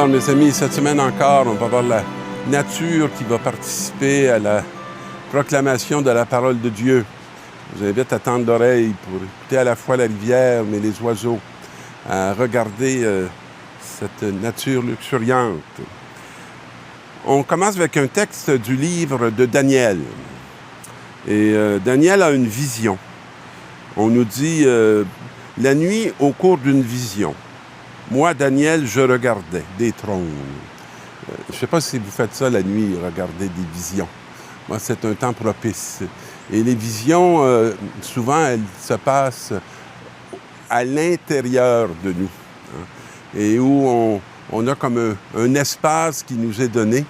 Alors, mes amis, cette semaine encore, on va voir la nature qui va participer à la proclamation de la parole de Dieu. Je vous invite à tendre l'oreille pour écouter à la fois la rivière, mais les oiseaux, à regarder cette nature luxuriante. On commence avec un texte du livre de Daniel. Et Daniel a une vision. On nous dit la nuit au cours d'une vision. Moi, Daniel, je regardais des trônes. Je ne sais pas si vous faites ça la nuit, regarder des visions. Moi, c'est un temps propice. Et les visions, souvent, elles se passent à l'intérieur de nous. Hein, et où on a comme un espace qui nous est donné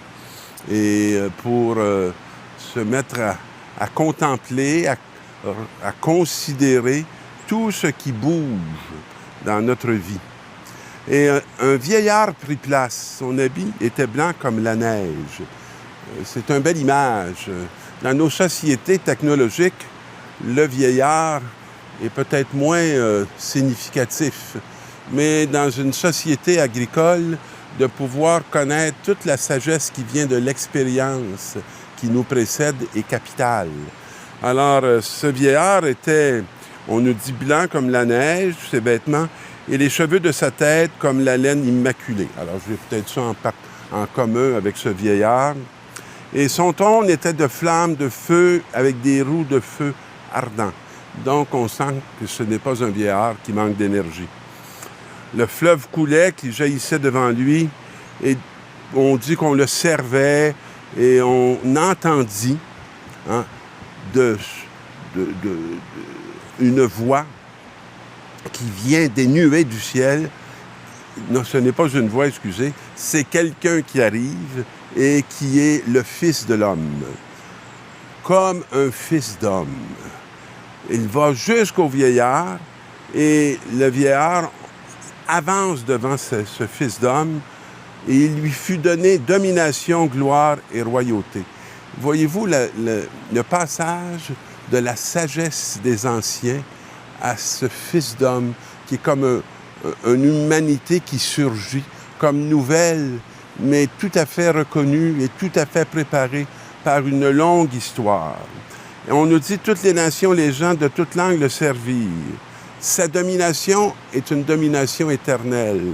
et pour se mettre à contempler, à considérer tout ce qui bouge dans notre vie. Et un vieillard prit place. Son habit était blanc comme la neige. C'est une belle image. Dans nos sociétés technologiques, le vieillard est peut-être moins significatif. Mais dans une société agricole, de pouvoir connaître toute la sagesse qui vient de l'expérience qui nous précède est capitale. Alors, ce vieillard était, on nous dit blanc comme la neige, ses vêtements, et les cheveux de sa tête comme la laine immaculée. Alors, j'ai peut-être ça en commun avec ce vieillard. Et son trône était de flammes de feu avec des roues de feu ardents. Donc, on sent que ce n'est pas un vieillard qui manque d'énergie. Le fleuve coulait, qui jaillissait devant lui, et on dit qu'on le servait, et on entendit une voix qui vient des nuées du ciel. Non, ce n'est pas une voix, excusez, c'est quelqu'un qui arrive et qui est le Fils de l'homme. Comme un fils d'homme. Il va jusqu'au vieillard et le vieillard avance devant ce fils d'homme et il lui fut donné domination, gloire et royauté. Voyez-vous le passage de la sagesse des anciens à ce fils d'homme qui est comme une humanité qui surgit comme nouvelle, mais tout à fait reconnue et tout à fait préparée par une longue histoire. Et on nous dit toutes les nations, les gens de toute langue le servirent. Sa domination est une domination éternelle,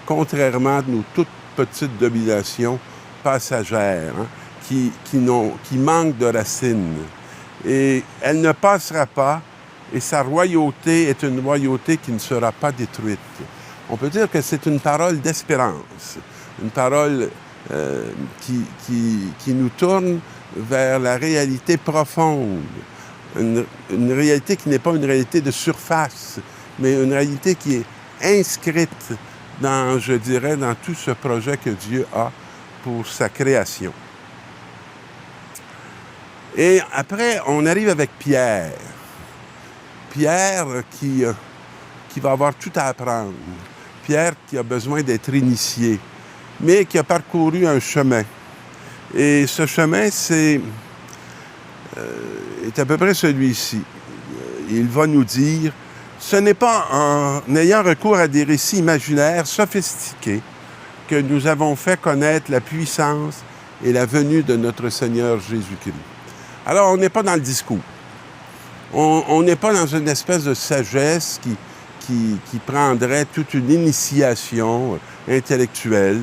contrairement à nos toutes petites dominations passagères, qui manquent de racines. Et elle ne passera pas, et sa royauté est une royauté qui ne sera pas détruite. On peut dire que c'est une parole d'espérance, une parole qui nous tourne vers la réalité profonde, une réalité qui n'est pas une réalité de surface, mais une réalité qui est inscrite dans, je dirais, dans tout ce projet que Dieu a pour sa création. Et après, on arrive avec Pierre. Pierre qui va avoir tout à apprendre. Pierre qui a besoin d'être initié, mais qui a parcouru un chemin. Et ce chemin, est à peu près celui-ci. Il va nous dire, ce n'est pas en ayant recours à des récits imaginaires sophistiqués que nous avons fait connaître la puissance et la venue de notre Seigneur Jésus-Christ. Alors, on n'est pas dans le discours. On n'est pas dans une espèce de sagesse qui prendrait toute une initiation intellectuelle,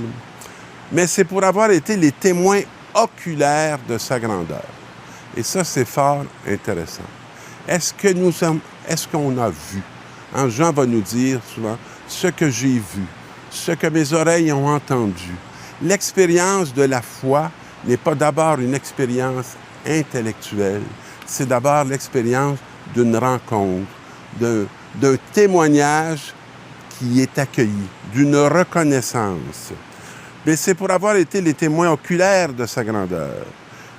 mais c'est pour avoir été les témoins oculaires de sa grandeur. Et ça, c'est fort intéressant. Est-ce qu'on a vu? Jean va nous dire souvent ce que j'ai vu, ce que mes oreilles ont entendu. L'expérience de la foi n'est pas d'abord une expérience intellectuelle, c'est d'abord l'expérience d'une rencontre, d'un témoignage qui est accueilli, d'une reconnaissance. Mais c'est pour avoir été les témoins oculaires de sa grandeur,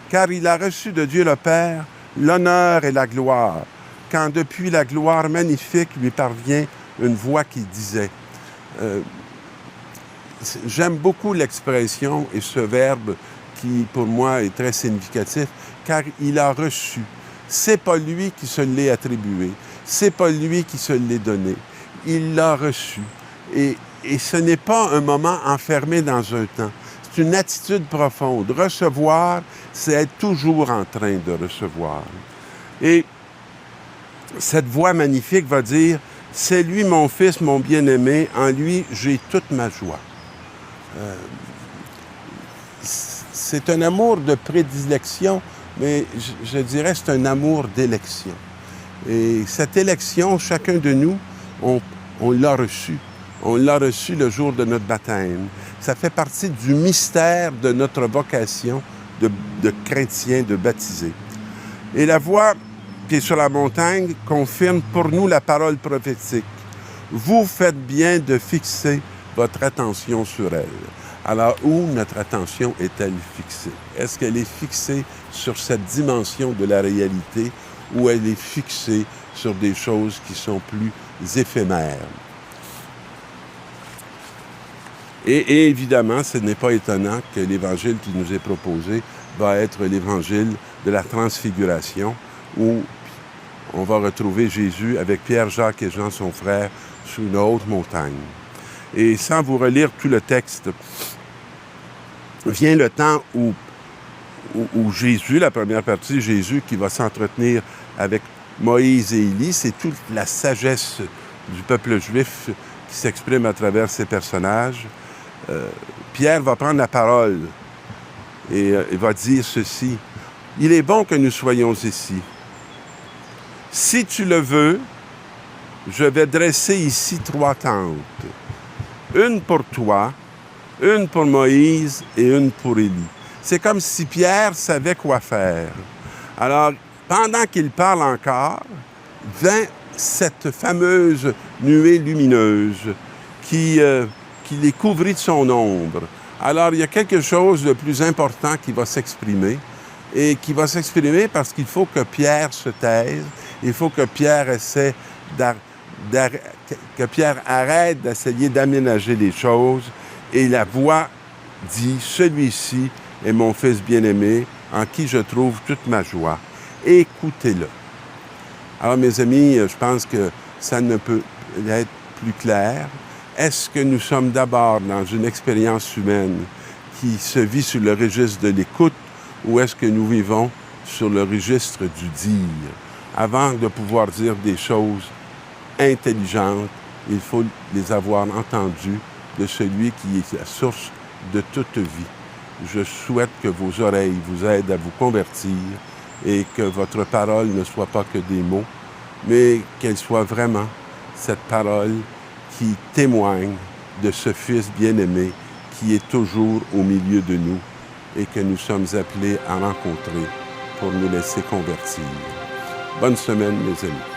car il a reçu de Dieu le Père l'honneur et la gloire, quand depuis la gloire magnifique lui parvient une voix qui disait j'aime beaucoup l'expression et ce verbe qui, pour moi, est très significatif, car il a reçu. C'est pas lui qui se l'est attribué, c'est pas lui qui se l'est donné. Il l'a reçu. Et Et ce n'est pas un moment enfermé dans un temps. C'est une attitude profonde. Recevoir, c'est être toujours en train de recevoir. Et cette voix magnifique va dire, « C'est lui mon fils, mon bien-aimé, en lui j'ai toute ma joie. » C'est un amour de prédilection, mais je dirais c'est un amour d'élection. Et cette élection, chacun de nous, on l'a reçue. On l'a reçue le jour de notre baptême. Ça fait partie du mystère de notre vocation de chrétien, de baptisé. Et la voix qui est sur la montagne confirme pour nous la parole prophétique. Vous faites bien de fixer votre attention sur elle. Alors, où notre attention est-elle fixée? Est-ce qu'elle est fixée sur cette dimension de la réalité ou elle est fixée sur des choses qui sont plus éphémères? Et évidemment, ce n'est pas étonnant que l'Évangile qui nous est proposé va être l'Évangile de la Transfiguration, où on va retrouver Jésus avec Pierre, Jacques et Jean, son frère, sur une haute montagne. Et sans vous relire tout le texte, vient le temps où Jésus, la première partie, Jésus qui va s'entretenir avec Moïse et Élie, c'est toute la sagesse du peuple juif qui s'exprime à travers ces personnages. Pierre va prendre la parole et il va dire ceci. « Il est bon que nous soyons ici. Si tu le veux, je vais dresser ici 3 tentes. Une pour toi, une pour Moïse et une pour Élie. » C'est comme si Pierre savait quoi faire. Alors, pendant qu'il parle encore, vint cette fameuse nuée lumineuse qui les couvrit de son ombre. Alors, il y a quelque chose de plus important qui va s'exprimer, et qui va s'exprimer parce qu'il faut que Pierre se taise, il faut que Pierre essaie que Pierre arrête d'essayer d'aménager les choses, et la voix dit, « Celui-ci est mon fils bien-aimé, en qui je trouve toute ma joie. Écoutez-le. » Alors, mes amis, je pense que ça ne peut être plus clair. Est-ce que nous sommes d'abord dans une expérience humaine qui se vit sur le registre de l'écoute, ou est-ce que nous vivons sur le registre du dire? Avant de pouvoir dire des choses intelligentes, il faut les avoir entendues de celui qui est la source de toute vie. Je souhaite que vos oreilles vous aident à vous convertir et que votre parole ne soit pas que des mots, mais qu'elle soit vraiment cette parole qui témoigne de ce Fils bien-aimé qui est toujours au milieu de nous et que nous sommes appelés à rencontrer pour nous laisser convertir. Bonne semaine, mes amis.